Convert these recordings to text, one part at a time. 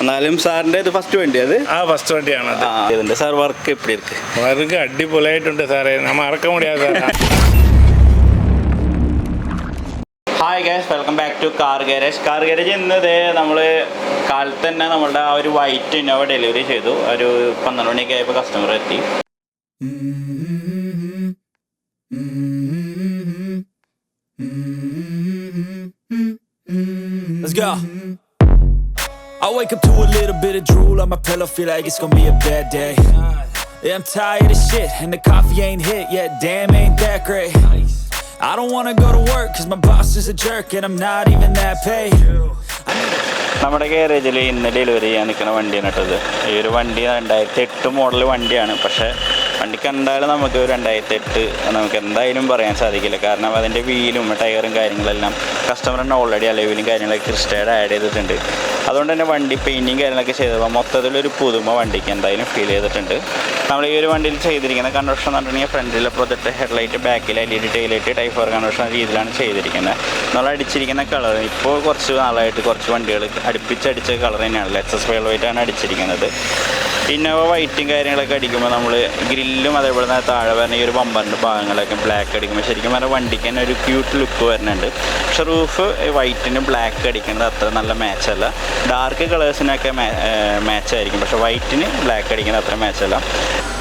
എന്നാലും സാറിൻ്റെ ഇത് ഫസ്റ്റ് വണ്ടി അത് ഫസ്റ്റ് വണ്ടിയാണ്. ഇതിൻ്റെ സാർ വർക്ക് എപ്പി ഇருக்கு? വർക്ക് അടിപൊളിയായിട്ടുണ്ട് സാറേ, ഞാൻ മറക്ക മുടിയാതെ. Hi guys, welcome back to car garage. Car garage ഇന്നത് നമ്മൾ കാലത്ത് തന്നെ നമ്മളുടെ ആ ഒരു വൈറ്റ് ഇന്നോവ ഡെലിവറി ചെയ്തു. ഒരു 12 മണിയൊക്കെ ആയപ്പോൾ കസ്റ്റമർ എത്തി. Let's go. I wake up to a little bit of drool on my pillow, feel like it's gonna be a bad day. Yeah, I'm tired of shit, and the coffee ain't hit yet, damn ain't that great. I don't wanna go to work, cause my boss is a jerk, and I'm not even that paid. നമ്മുടെ ഗാരേജിൽ ഇന്ന് delivery ചെയ്യാൻ നിൽക്കുന്ന വണ്ടിയാണ് കേട്ടത്. ഈ ഒരു വണ്ടി 2008 model വണ്ടിയാണ്. പക്ഷേ വണ്ടി കണ്ടാലും നമുക്ക് 2008 നമുക്ക് എന്തായാലും പറയാൻ സാധിക്കില്ല. കാരണം അതിൻ്റെ വീലും ടയറും കാര്യങ്ങളെല്ലാം കസ്റ്റമറിന് ഓൾറെഡി അലവിലും കാര്യങ്ങളൊക്കെ ക്രിസ്റ്റേഡ് ആഡ് ചെയ്തിട്ടുണ്ട്. അതുകൊണ്ട് തന്നെ വണ്ടി പെയിൻറ്റിങ് കാര്യങ്ങളൊക്കെ ചെയ്തപ്പോൾ മൊത്തത്തിലൊരു പുതുമ വണ്ടിക്ക് എന്തായാലും ഫീൽ ചെയ്തിട്ടുണ്ട്. നമ്മൾ ഈ ഒരു വണ്ടിയിൽ ചെയ്തിരിക്കുന്ന കൺവെർഷൻ എന്ന് പറഞ്ഞിട്ടുണ്ടെങ്കിൽ ഫ്രണ്ടിലെ പ്രൊജക്ട് ഹെഡ്ലൈറ്റ്, ബാക്കിൽ LED ടൈലൈറ്റ്, ടൈപ്പ് 4 കൺവെർഷൻ രീതിയിലാണ് ചെയ്തിരിക്കുന്നത്. നമ്മൾ അടിച്ചിരിക്കുന്ന കളർ ഇപ്പോൾ കുറച്ച് നാളായിട്ട് കുറച്ച് വണ്ടികൾ അടുപ്പിച്ചടിച്ച കളർ തന്നെയാണ്. എക്സസ് വെൽവെറ്റാണ് അടിച്ചിരിക്കുന്നത്. ഇന്നോവ വൈറ്റും കാര്യങ്ങളൊക്കെ അടിക്കുമ്പോൾ നമ്മൾ ഗ്രില്ലും അതേപോലെ തന്നെ താഴെ വരുന്ന ഈ ഒരു ബമ്പറിൻ്റെ ഭാഗങ്ങളൊക്കെ ബ്ലാക്ക് അടിക്കുമ്പോൾ ശരിക്കും പറഞ്ഞാൽ വണ്ടിക്ക് തന്നെ ഒരു ക്യൂട്ട് ലുക്ക് വരുന്നുണ്ട്. പക്ഷെ റൂഫ് വൈറ്റിന് ബ്ലാക്ക് അടിക്കുന്നത് അത്ര നല്ല മാച്ചല്ല. ഡാർക്ക് കളേഴ്സിനൊക്കെ മാച്ചായിരിക്കും, പക്ഷേ വൈറ്റിന് ബ്ലാക്ക് അടിക്കുന്നത് അത്ര മാച്ചല്ല.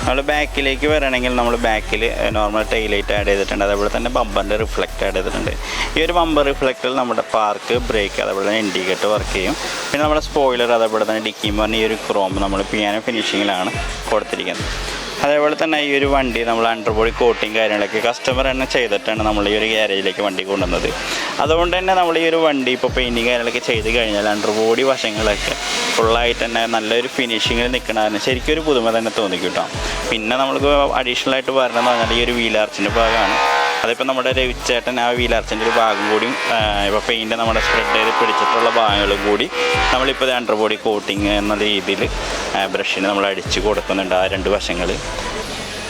നമ്മൾ ബാക്കിലേക്ക് വരണമെങ്കിൽ നമ്മൾ ബാക്കിൽ നോർമൽ ടൈലൈറ്റ് ആഡ് ചെയ്തിട്ടുണ്ട്. അതേപോലെ തന്നെ ബമ്പറിൻ്റെ റിഫ്ലക്റ്റ് ആഡ് ചെയ്തിട്ടുണ്ട്. ഈ ഒരു ബമ്പർ റിഫ്ലക്റ്റിൽ നമ്മുടെ പാർക്ക്, ബ്രേക്ക്, അതേപോലെ തന്നെ ഇൻഡിക്കേറ്റർ വർക്ക് ചെയ്യും. പിന്നെ നമ്മുടെ സ്പോയിലർ, അതേപോലെ തന്നെ ഡിക്കി പറഞ്ഞ ഈ ഒരു ക്രോം നമ്മൾ പിയാനോ ഫിനിഷിങ്ങിലാണ് കൊടുത്തിരിക്കുന്നത്. അതേപോലെ തന്നെ ഈ ഒരു വണ്ടി നമ്മൾ അണ്ടർബോഡി കോട്ടിങ് കാര്യങ്ങളൊക്കെ കസ്റ്റമർ തന്നെ ചെയ്തിട്ടാണ് നമ്മൾ ഈ ഒരു ഗ്യാരേജിലേക്ക് വണ്ടി കൊണ്ടുവന്നത്. അതുകൊണ്ട് തന്നെ നമ്മൾ ഈ ഒരു വണ്ടി ഇപ്പോൾ പെയിൻറ്റിങ് കാര്യങ്ങളൊക്കെ ചെയ്ത് കഴിഞ്ഞാൽ അണ്ടർബോഡി വശങ്ങളൊക്കെ ഫുള്ളായിട്ട് തന്നെ നല്ലൊരു ഫിനിഷിങ്ങിൽ നിൽക്കണമായിരുന്നു. ശരിക്കും ഒരു പുതുമ തന്നെ തോന്നിക്കിട്ടോ. പിന്നെ നമ്മൾക്ക് അഡീഷണൽ ആയിട്ട് വരണമെന്ന് പറഞ്ഞാൽ ഈ ഒരു വീലാർച്ചിൻ്റെ ഭാഗമാണ്. അതിപ്പോൾ നമ്മുടെ രവിച്ചേട്ടൻ ആ വീലാർച്ചിൻ്റെ ഒരു ഭാഗം കൂടിയും ഇപ്പോൾ പെയിൻറ്റ് നമ്മുടെ സ്പ്രെഡ് ചെയ്ത് പിടിച്ചിട്ടുള്ള ഭാഗങ്ങളും കൂടി നമ്മളിപ്പോൾ അണ്ടർ ബോഡി കോട്ടിങ് എന്ന രീതിയിൽ ബ്രഷിന് നമ്മൾ അടിച്ച് കൊടുക്കുന്നുണ്ട് ആ 2 വശങ്ങൾ.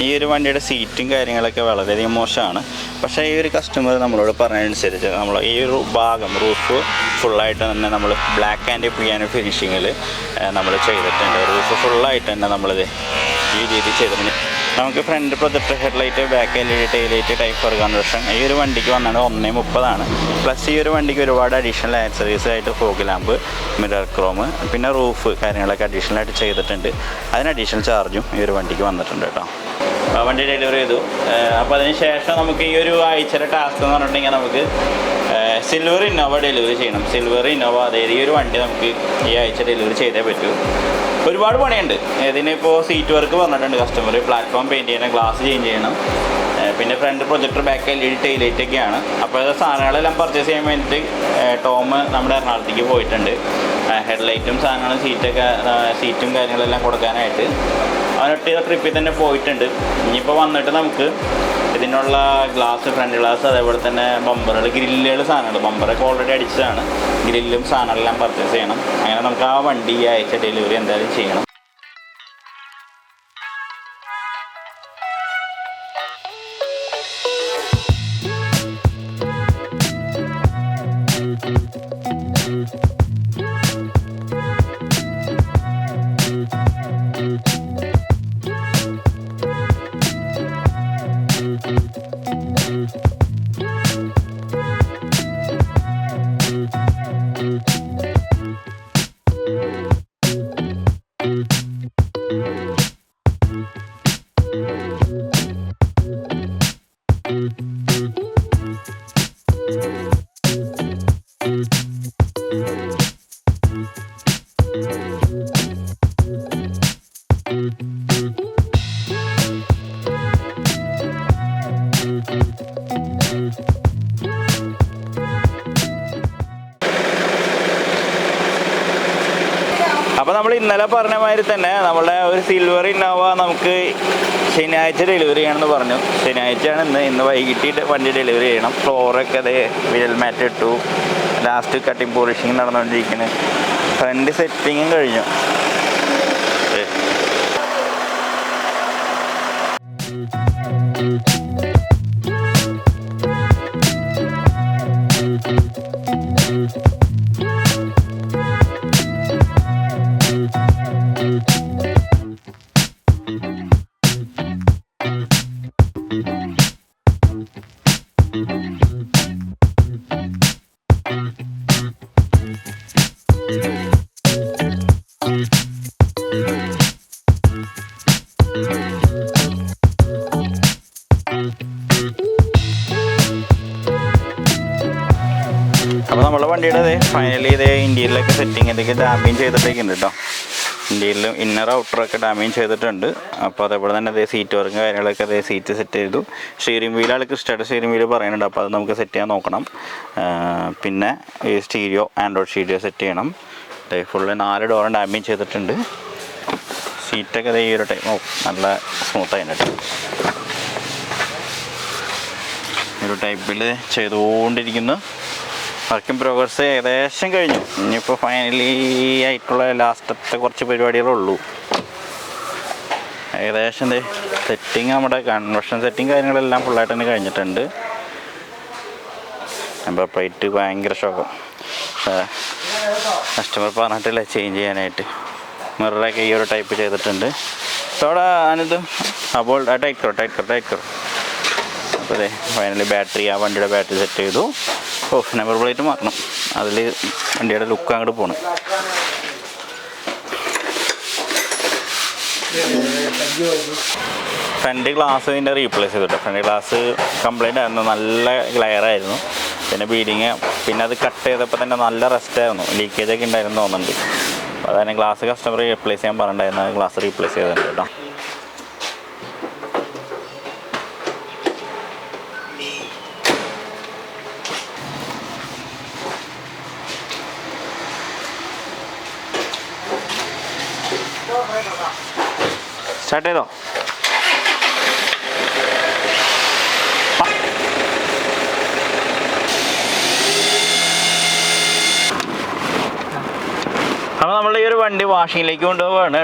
ഈ ഒരു വണ്ടിയുടെ സീറ്റും കാര്യങ്ങളൊക്കെ വളരെയധികം മോശമാണ്. പക്ഷേ ഈ ഒരു കസ്റ്റമർ നമ്മളോട് പറഞ്ഞതനുസരിച്ച് നമ്മൾ ഈ ഒരു ഭാഗം റൂഫ് ഫുള്ളായിട്ട് തന്നെ നമ്മൾ ബ്ലാക്ക് ആൻഡ് പിയാനോ ഫിനിഷിങ്ങിൽ നമ്മൾ ചെയ്തിട്ടുണ്ട്. റൂഫ് ഫുള്ളായിട്ട് തന്നെ നമ്മളിത് ഈ രീതിയിൽ ചെയ്തിട്ടുണ്ട്. നമുക്ക് front projector headlight, back LED taillight, type 4 conversion ഈ ഒരു വണ്ടിക്ക് വന്നത് 130 പ്ലസ് ഈ ഒരു വണ്ടിക്ക് ഒരുപാട് അഡീഷണൽ ആക്സറീസ് ആയിട്ട് ഫോഗ് ലാമ്പ്, മിറർ ക്രോം, പിന്നെ റൂഫ് കാര്യങ്ങളൊക്കെ അഡീഷണൽ ആയിട്ട് ചെയ്തിട്ടുണ്ട്. അതിന് അഡീഷണൽ ചാർജും ഈ ഒരു വണ്ടിക്ക് വന്നിട്ടുണ്ട് കേട്ടോ. വണ്ടി ഡെലിവറി ചെയ്തു. അപ്പോൾ അതിന് ശേഷം നമുക്ക് ഈ ഒരു ആഴ്ചയുടെ ടാസ്ക് എന്ന് പറഞ്ഞിട്ടുണ്ടെങ്കിൽ നമുക്ക് സിൽവർ ഇന്നോവ ഡെലിവറി ചെയ്യണം. സിൽവർ ഇന്നോവ അതായത് ഈ ഒരു വണ്ടി നമുക്ക് ഈ ആഴ്ച ഡെലിവറി ചെയ്തേ പറ്റൂ. ഒരുപാട് പണിയുണ്ട്. ഇതിനിപ്പോൾ സീറ്റ് വർക്ക് പറഞ്ഞിട്ടുണ്ട് കസ്റ്റമർ, പ്ലാറ്റ്ഫോം പെയിൻറ്റ് ചെയ്യണം, ഗ്ലാസ് ചേഞ്ച് ചെയ്യണം, പിന്നെ ഫ്രണ്ട് പ്രൊജക്ടർ, ബാക്ക് LED ടൈലൈറ്റൊക്കെയാണ്. അപ്പോൾ അത് സാധനങ്ങളെല്ലാം പർച്ചേസ് ചെയ്യാൻ വേണ്ടിയിട്ട് ടോം നമ്മുടെ എറണാകുളത്തേക്ക് പോയിട്ടുണ്ട്. ഹെഡ്ലൈറ്റും സാധനങ്ങളും സീറ്റും കാര്യങ്ങളെല്ലാം കൊടുക്കാനായിട്ട് അവനൊറ്റ ട്രിപ്പിൽ തന്നെ പോയിട്ടുണ്ട്. ഇനിയിപ്പോൾ വന്നിട്ട് നമുക്ക് ഇതിനുള്ള ഗ്ലാസ്, ഫ്രണ്ട് ഗ്ലാസ്, അതേപോലെ തന്നെ ബമ്പറുകൾ, ഗ്രില്ലുകൾ, സാധനങ്ങൾ ബമ്പറൊക്കെ ഓൾറെഡി അടിച്ചതാണ്. ഗ്രില്ലും സാധനങ്ങളെല്ലാം പർച്ചേസ് ചെയ്യണം. അങ്ങനെ നമുക്ക് ആ വണ്ടി ഈ ആഴ്ച ഡെലിവറി എന്തായാലും ചെയ്യണം. അപ്പോൾ നമ്മൾ ഇന്നലെ പറഞ്ഞ മാതിരി തന്നെ നമ്മളുടെ ഒരു സിൽവർ ഇന്നോവ നമുക്ക് ശനിയാഴ്ച ഡെലിവറി ചെയ്യണമെന്ന് പറഞ്ഞു. ശനിയാഴ്ചയാണ് ഇന്ന് വൈകിട്ട് വണ്ടി ഡെലിവറി ചെയ്യണം. ഫ്ലോറൊക്കെ അതേ വിരൽ മാറ്റ് ഇട്ടു, ലാസ്റ്റ് കട്ടിങ് പോളിഷിങ് നടന്നുകൊണ്ടിരിക്കുന്നത്, ഫ്രണ്ട് സെറ്റിങ്ങും കഴിഞ്ഞു. ഇന്ത്യയിലൊക്കെ സെറ്റിങ്ങിൻ്റെയൊക്കെ ഡാമേജ് ചെയ്തിട്ടൊക്കെ ഉണ്ട് കേട്ടോ. ഇന്ത്യയിലും ഇന്നർ ഔട്ടറൊക്കെ ഡാമേജ് ചെയ്തിട്ടുണ്ട്. അപ്പോൾ അതേപോലെ തന്നെ അതേ സീറ്റ് വർക്കും കാര്യങ്ങളൊക്കെ അതേ സീറ്റ് സെറ്റ് ചെയ്തു. സ്റ്റിയറിംഗ് വീൽ ആൾക്ക് ഇഷ്ടമായിട്ട് സ്റ്റിയറിംഗ് വീൽ പറയുന്നുണ്ട്. അപ്പോൾ അത് നമുക്ക് സെറ്റ് ചെയ്യാൻ നോക്കണം. പിന്നെ ഈ സ്റ്റീരിയോ ആൻഡ്രോയിഡ് സ്റ്റീരിയോ സെറ്റ് ചെയ്യണം. ഫുള്ള് 4 ഡോറും ഡാമേജ് ചെയ്തിട്ടുണ്ട്. സീറ്റൊക്കെ ഈ ഒരു ടൈം നല്ല സ്മൂത്തായിട്ട് കേട്ടോ. ഒരു ടൈപ്പിൽ ചെയ്തുകൊണ്ടിരിക്കുന്നു. വർക്ക് ഇൻ പ്രോഗ്രസ് ഏകദേശം കഴിഞ്ഞു. ഇനിയിപ്പോൾ ഫൈനലി ആയിട്ടുള്ള ലാസ്റ്റത്തെ കുറച്ച് പരിപാടികളുള്ളൂ. ഏകദേശം സെറ്റിങ് നമ്മുടെ കൺവെർഷൻ സെറ്റിങ് കാര്യങ്ങളെല്ലാം ഫുള്ളായിട്ട് തന്നെ കഴിഞ്ഞിട്ടുണ്ട്. നമ്പർ പ്ലേറ്റ് ഭയങ്കര ഷോക്കും. കസ്റ്റമർ പറഞ്ഞിട്ടില്ല ചേഞ്ച് ചെയ്യാനായിട്ട്. മിററൊക്കെ ഈ ഒരു ടൈപ്പ് ചെയ്തിട്ടുണ്ട്. അവിടെ അതിനത് അപ്പോൾ ടൈറ്റ് കറോ. അപ്പോൾ അതെ ഫൈനലി ബാറ്ററി ആ വണ്ടിയുടെ ബാറ്ററി സെറ്റ് ചെയ്തു. നമ്പർ പ്ലേറ്റ് മാറ്റണം. അതിൽ വണ്ടിയുടെ ലുക്ക് അങ്ങോട്ട് പോകണം. ഫ്രണ്ട് ഗ്ലാസ് ഇതിൻ്റെ റീപ്ലേസ് ചെയ്തിട്ട്. ഫ്രണ്ട് ഗ്ലാസ് കംപ്ലൈൻ്റ് ആയിരുന്നു, നല്ല ഗ്ലെയർ ആയിരുന്നു. പിന്നെ ബീഡിങ്, പിന്നെ അത് കട്ട് ചെയ്തപ്പോൾ തന്നെ നല്ല റെസ്റ്റ് ആയിരുന്നു, ലീക്കേജൊക്കെ ഉണ്ടായിരുന്നു തോന്നുന്നുണ്ട്. അപ്പോൾ അതാണ് ഗ്ലാസ് കസ്റ്റമർ റീപ്ലേസ് ചെയ്യാൻ പറഞ്ഞിട്ടുണ്ടായിരുന്നു. ഗ്ലാസ് റീപ്ലേസ് ചെയ്തിട്ടുണ്ട് കേട്ടോ. സ്റ്റാർട്ട് ചെയ്തോ? അപ്പോൾ നമ്മൾ ഈ ഒരു വണ്ടി വാഷിങ്ങിലേക്ക് കൊണ്ടുപോവാണ്.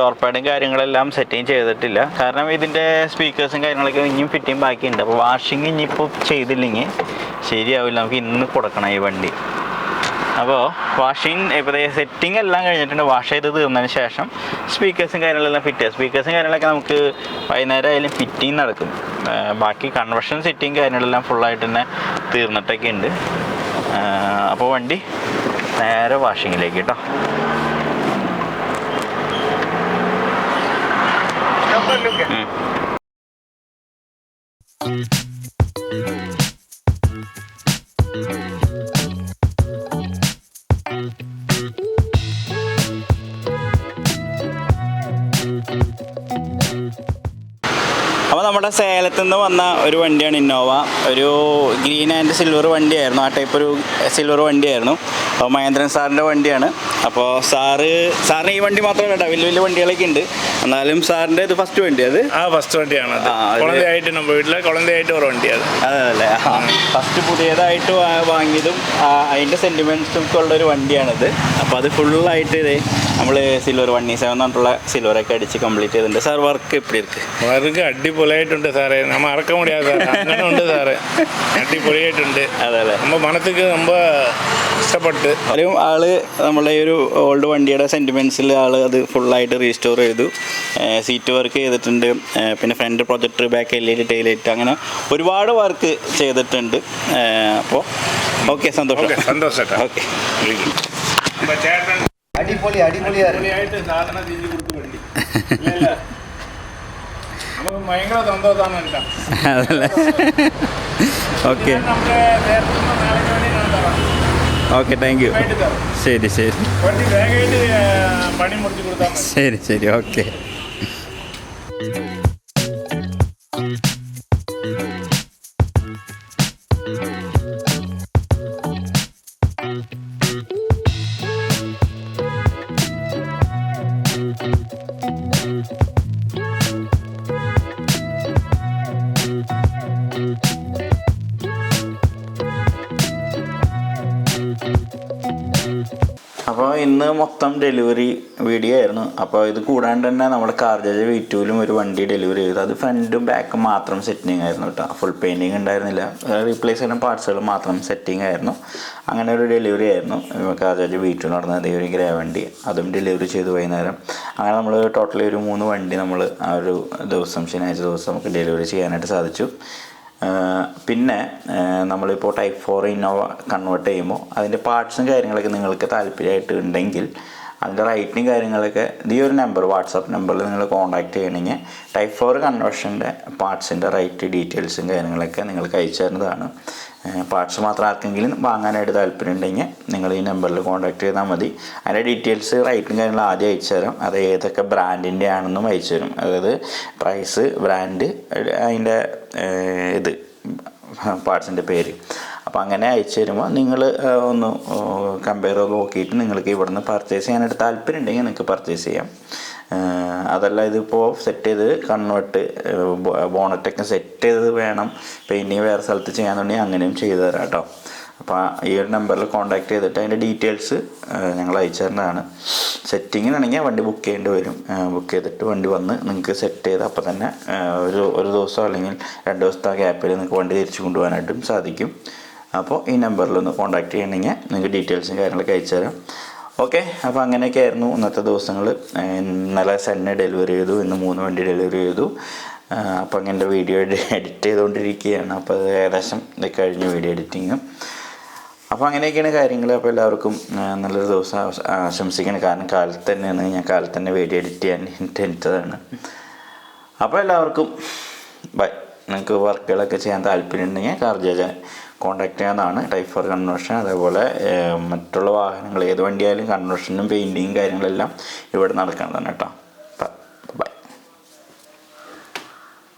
ഡോർ പാഡും കാര്യങ്ങളെല്ലാം സെറ്റിങ് ചെയ്തിട്ടില്ല. കാരണം ഇതിൻ്റെ സ്പീക്കേഴ്സും കാര്യങ്ങളൊക്കെ ഇനിയും ഫിറ്റിങ് ബാക്കിയുണ്ട്. അപ്പോൾ വാഷിങ് ഇനിയിപ്പോൾ ചെയ്തില്ലെങ്കിൽ ശരിയാവില്ല. നമുക്ക് ഇന്ന് കൊടുക്കണം ഈ വണ്ടി. അപ്പോൾ വാഷിങ് ഇപ്പോൾ സെറ്റിംഗ് എല്ലാം കഴിഞ്ഞിട്ടുണ്ട്. വാഷ് ചെയ്ത് തീർന്നതിന് ശേഷം സ്പീക്കേഴ്സും കാര്യങ്ങളെല്ലാം ഫിറ്റ് ചെയ്യാം. സ്പീക്കേഴ്സും കാര്യങ്ങളൊക്കെ നമുക്ക് വൈകുന്നേരം ആയാലും ഫിറ്റിങ് നടക്കും. ബാക്കി കൺവെർഷൻ സെറ്റിങ് കാര്യങ്ങളെല്ലാം ഫുള്ളായിട്ട് തന്നെ തീർന്നിട്ടൊക്കെ ഉണ്ട്. അപ്പോൾ വണ്ടി നേരെ വാഷിങ്ങിലേക്ക് കേട്ടോ. അപ്പോൾ നമ്മുടെ സേലത്തു നിന്ന് വന്ന ഒരു വണ്ടിയാണ് ഇന്നോവ. ഒരു ഗ്രീൻ ആൻഡ് സിൽവർ വണ്ടിയായിരുന്നു. ആ ടൈപ്പ് ഒരു സിൽവർ വണ്ടിയായിരുന്നു. അപ്പോൾ മഹേന്ദ്രൻ സാറിൻ്റെ വണ്ടിയാണ്. അപ്പോൾ സാറിന് ഈ വണ്ടി മാത്രമല്ല കേട്ടോ, വലിയ വലിയ വണ്ടികളൊക്കെ ഉണ്ട്. എന്നാലും സാറിൻ്റെ ഇത് ഫസ്റ്റ് വണ്ടി അത് ഫസ്റ്റ് വണ്ടിയാണ്. വീട്ടിലെ കുളന്തയായിട്ട് ഒരു വണ്ടിയാണ്. അതല്ലേ ഫസ്റ്റ് പുതിയതായിട്ട് വാങ്ങിയതും അതിൻ്റെ സെൻറ്റിമെൻറ്റ്സും ഉള്ളൊരു വണ്ടിയാണിത്. അപ്പോൾ അത് ഫുള്ളായിട്ട് ഇത് നമ്മൾ സിൽവർ 1E7 പറഞ്ഞിട്ടുള്ള സിൽവറൊക്കെ അടിച്ച് കംപ്ലീറ്റ് ചെയ്തിട്ടുണ്ട്. സാർ വർക്ക് എപ്പി ഇருக்கு? വർക്ക് അടിപൊളിയായിട്ടുണ്ട് സാറേ. നമ്മൾ മറക്ക മുടിയാതെ അങ്ങനെ ഉണ്ട് സാറേ. അടിപൊളിയായിട്ടുണ്ട്. അതല്ലേ നമ്മൾ മനസ്സിക്ക് ரொம்ப ഇഷ്ടപ്പെട്ട് ആള് നമ്മളെ ഈ ഒരു ഓൾഡ് വണ്ടിയുടെ സെൻറ്റിമെൻറ്റ്സിൽ ആൾ അത് ഫുള്ളായിട്ട് റീസ്റ്റോർ ചെയ്തു. സീറ്റ് വർക്ക് ചെയ്തിട്ടുണ്ട്. പിന്നെ front projector, back LED taillight, അങ്ങനെ ഒരുപാട് വർക്ക് ചെയ്തിട്ടുണ്ട്. അപ്പോൾ ഓക്കെ, സന്തോഷം. ഓക്കെ അടിപൊളിയായിട്ട് സാധനം തിരിച്ചു കൊടുത്തു വണ്ടി. നമുക്ക് ഭയങ്കര സന്തോഷമാണ് കേട്ടോ. അതല്ലേ ഓക്കെ ഓക്കെ, താങ്ക് യു. ശരി വണ്ടി വേഗമായിട്ട് പണി മുറിച്ച് കൊടുത്താൽ മതി. ശരി ഓക്കെ. അപ്പോൾ ഇന്ന് മൊത്തം ഡെലിവറി വീഡിയോ ആയിരുന്നു. അപ്പോൾ ഇത് കൂടാണ്ട് തന്നെ നമ്മൾ CarJJ V2ലും ഒരു വണ്ടി ഡെലിവറി ചെയ്തു. അത് ഫ്രണ്ടും ബാക്കും മാത്രം സെറ്റിങ് ആയിരുന്നു കേട്ടോ. ഫുൾ പെയിൻറ്റിങ് ഉണ്ടായിരുന്നില്ല. റീപ്ലേസ് ചെയ്യുന്ന പാർട്സുകൾ മാത്രം സെറ്റിങ് ആയിരുന്നു. അങ്ങനെ ഒരു ഡെലിവറി ആയിരുന്നു CarJJ V2 നടന്നത്. ഒരു ഗ്രേ വണ്ടി അതും ഡെലിവറി ചെയ്തു വൈകുന്നേരം. അങ്ങനെ നമ്മൾ ടോട്ടലി ഒരു 3 വണ്ടി നമ്മൾ ആ ഒരു ദിവസം, ശനിയാഴ്ച ദിവസം നമുക്ക് ഡെലിവറി ചെയ്യാനായിട്ട് സാധിച്ചു. പിന്നെ നമ്മളിപ്പോൾ Type 4 ഇന്നോവ കൺവേർട്ട് ചെയ്യുമ്പോൾ അതിൻ്റെ പാർട്സും കാര്യങ്ങളൊക്കെ നിങ്ങൾക്ക് താല്പര്യമായിട്ട് ഉണ്ടെങ്കിൽ അതിൻ്റെ റേറ്റിനും കാര്യങ്ങളൊക്കെ ഈ ഒരു നമ്പർ വാട്സാപ്പ് നമ്പറിൽ നിങ്ങൾ കോൺടാക്ട് ചെയ്യണമെങ്കിൽ ടൈപ്പ് 4 കൺവേർഷൻ്റെ പാർട്സിൻ്റെ റേറ്റ് ഡീറ്റെയിൽസും കാര്യങ്ങളൊക്കെ നിങ്ങൾക്ക് അയച്ചു തരുന്നതാണ്. പാർട്സ് മാത്രം ആർക്കെങ്കിലും വാങ്ങാനായിട്ട് താല്പര്യം ഉണ്ടെങ്കിൽ നിങ്ങൾ ഈ നമ്പറിൽ കോൺടാക്ട് ചെയ്താൽ മതി. അതിൻ്റെ ഡീറ്റെയിൽസ് റേറ്റും കാര്യങ്ങളും ആദ്യം അയച്ചു തരാം. അത് ഏതൊക്കെ ബ്രാൻഡിൻ്റെ ആണെന്നും അയച്ചു തരും. അതായത് പ്രൈസ്, ബ്രാൻഡ്, അതിൻ്റെ ഇത് പാർട്സിൻ്റെ പേര്. അപ്പോൾ അങ്ങനെ അയച്ചു തരുമ്പോൾ നിങ്ങൾ ഒന്ന് കമ്പയർ ചെയ്ത് നോക്കിയിട്ട് നിങ്ങൾക്ക് ഇവിടുന്ന് പർച്ചേസ് ചെയ്യാനായിട്ട് താല്പര്യം ഉണ്ടെങ്കിൽ നിങ്ങൾക്ക് പർച്ചേസ് ചെയ്യാം. അതല്ല ഇതിപ്പോൾ സെറ്റ് ചെയ്ത് കൺവേർട്ട് ബോണറ്റൊക്കെ സെറ്റ് ചെയ്ത് വേണം പെയിൻറ്റിങ് വേറെ സ്ഥലത്ത് ചെയ്യാന്നുണ്ടെങ്കിൽ അങ്ങനെയും ചെയ്തു തരാം കേട്ടോ. അപ്പോൾ ഈ ഒരു നമ്പറിൽ കോൺടാക്ട് ചെയ്തിട്ട് അതിൻ്റെ ഡീറ്റെയിൽസ് ഞങ്ങൾ അയച്ചു തരുന്നതാണ്. സെറ്റിങ്ങിനാണെങ്കിൽ വണ്ടി ബുക്ക് ചെയ്യേണ്ടി വരും. ബുക്ക് ചെയ്തിട്ട് വണ്ടി വന്ന് നിങ്ങൾക്ക് സെറ്റ് ചെയ്ത് അപ്പോൾ തന്നെ ഒരു ദിവസം അല്ലെങ്കിൽ 2 ദിവസത്തെ ഗ്യാപ്പിൽ നിങ്ങൾക്ക് വണ്ടി തിരിച്ചു കൊണ്ടുപോകാനായിട്ടും സാധിക്കും. അപ്പോൾ ഈ നമ്പറിൽ ഒന്ന് കോൺടാക്ട് ചെയ്യണമെങ്കിൽ നിങ്ങൾക്ക് ഡീറ്റെയിൽസും കാര്യങ്ങളൊക്കെ അയച്ചു തരാം. ഓക്കെ, അപ്പോൾ അങ്ങനെയൊക്കെ ആയിരുന്നു ഇന്നത്തെ ദിവസങ്ങൾ. ഇന്നലെ സണ്ണ് ഡെലിവറി ചെയ്തു, ഇന്ന് 3 വണ്ടി ഡെലിവറി ചെയ്തു. അപ്പോൾ അങ്ങനെ വീഡിയോ എഡിറ്റ് ചെയ്തുകൊണ്ടിരിക്കുകയാണ്. അപ്പോൾ അത് ഏകദേശം കഴിഞ്ഞു വീഡിയോ എഡിറ്റിങ്. അപ്പോൾ അങ്ങനെയൊക്കെയാണ് കാര്യങ്ങൾ. അപ്പോൾ എല്ലാവർക്കും നല്ലൊരു ദിവസം ആശംസിക്കണം. കാരണം കാലത്ത് തന്നെയാണ് ഞാൻ കാലത്ത് തന്നെ വീഡിയോ എഡിറ്റ് ചെയ്യാൻ എനിച്ചതാണ്. അപ്പോൾ എല്ലാവർക്കും ബൈ. നിങ്ങൾക്ക് വർക്കുകളൊക്കെ ചെയ്യാൻ താല്പര്യം ഉണ്ടെങ്കിൽ CarJJ കോൺടാക്ട് ചെയ്യാവുന്നതാണ്. ടൈപ്പ് 4 കൺവേർഷൻ, അതേപോലെ മറ്റുള്ള വാഹനങ്ങൾ ഏത് വണ്ടിയായാലും കൺവേർഷനും പെയിൻറ്റിങ്ങും കാര്യങ്ങളെല്ലാം ഇവിടെ നടക്കുന്നതാണ് കേട്ടോ.